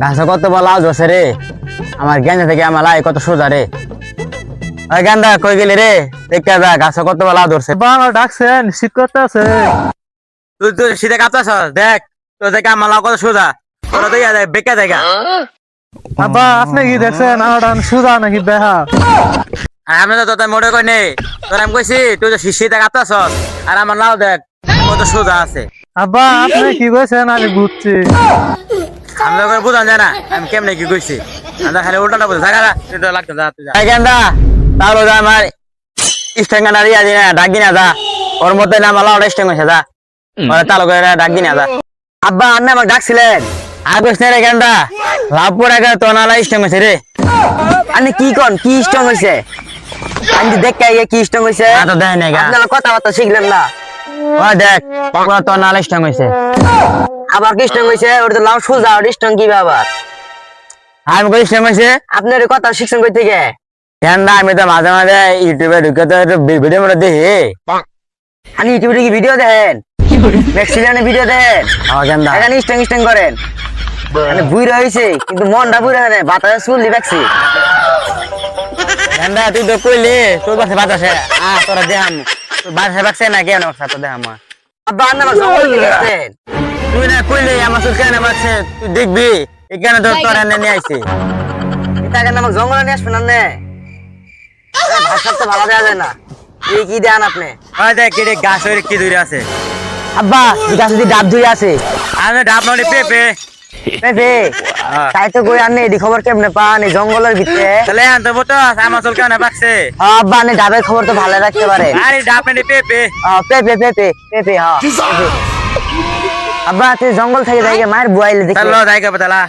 গাছে কত বলা ধরছে রে, আমার গেঞ্জা থেকে আমার লাই কত সোজা রে। গেন্দা কই গেলি রে, দেখা যা গাছে কত বলা ধরছে। বাবা ডাকছেন, শীত করতে আছে। তুই তুই শীতে কাঁপতাছ, দেখ তোর থেকে আমার লাউ কত সোজা, তোরা তো বেকা দেখা। আব্বা আপনি কি দেখছেন আমার সুজা নাকি বেহা? আমি তো তোর মোটে কই নেই, তোর আমি কইছি তুই তো শীতে কাঁপতাছ আর আমার লাউ দেখ কত সোজা আছে। আব্বা আপনি কি কইছেন আমি বুঝছি। আমি তো বুঝান যায় না আমি কেমনে কি কইছি, আমরা খালি উল্টাটা বুঝে থাকা তুই তো লাগতো যা তুই যা। গেন্দা তাহলে যা আমার স্টেঙ্গানা রিয়া দিনা ডাক দিনা যা, ওর মধ্যে না আমার লাউটা স্টেং হয়েছে যা, ওরা চালু করে ডাক দিনা যা। আব্বা আন্না আমাকে ডাকছিলেন আর কইস রে গেন্দা, লাভ পড়ে গেলে তো নালা স্টেং হয়েছে রে। আপনি কি কন কি স্টেং হয়েছে? আমি দেখ কি স্টেং হয়েছে তো দেখ না আপনারা কথাবার্তা শিখলেন না। ওই দেখ পুরো তো নালা স্টেং হয়েছে। আবার কি স্টেং হয়েছে? ওটা তো লাউ সোজা, ওটা স্টেং কি আবার? আমি কই স্টেং হয়েছে আপনার কথা শিখছেন কই থেকে? কেন না আমি তো মাঝে মাঝে ইউটিউবে ঢুকে তো ভিডিও মধ্যে দেখি। আমি ইউটিউবে কি ভিডিও দেখেন? ম্যাক্সিমানে ভিডিও দেখেন? এখানে স্টেং স্টেং করেন মানে বুইরা হইছে কিন্তু মনটা বুইরা হয় না, বাতাসে চুল্লি দেখছি। গেন্দা তুই তো কইলি তোর কাছে বাতাসে তোরা দেখাম, তোর বাতাসে বাকছে না কেন তো দেখাম। আব্বা আন্না আমার জঙ্গল কি দেখছেন? তুই না কইলি আমার চুল কেন বাকছে, তুই দেখবি এখানে তো তোর এনে নিয়ে আইছে। এটা কেন আমাকে জঙ্গলে নিয়ে আসবেন আপনি? ভাষা তো ভালো দেওয়া যায় না। এই কি দেন আপনি? ওই দেখ কি গাছ হয়ে কি ধরে আছে। আব্বা গাছ যদি ডাব ধরে আছে। আমি ডাব মানে পেঁপে পেঁপে তাই তো কই আনে এডি খবর কেমনে পান এই জঙ্গলের ভিতরে? তাহলে আনতে বতো আমার চুল কেন বাকছে? আব্বা আনে ডাবের খবর তো ভালো রাখতে পারে। আরে ডাব মানে পেঁপে পেঁপে পেঁপে পেঁপে হ্যাঁ পেঁপে। আব্বা তুই জঙ্গল থেকে যাই মায়ের বুয়াইলে দেখি। চলো যাই গে বতালা।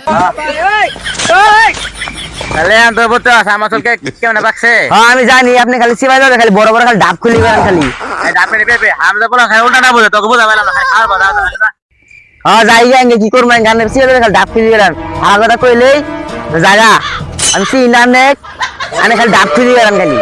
তাহলে আনতে বতো আমার চুল কেমনে বাকছে? হ্যাঁ আমি জানি আপনি খালি সিবাই যাবে, খালি বড় বড় খালি ডাব খুলি করেন খালি। এই ডাব মানে পেঁপে আমি তো বলা খাই উল্টা না বুঝে তোকে বুঝাবে না খালি আর বাদা। হ্যাঁ যাই গে কি করব গানে সিবাই খালি ডাব খুলি করেন আর কথা কইলেই জায়গা আমি চিনি না নে, আমি খালি ডাব খুলি করেন খালি।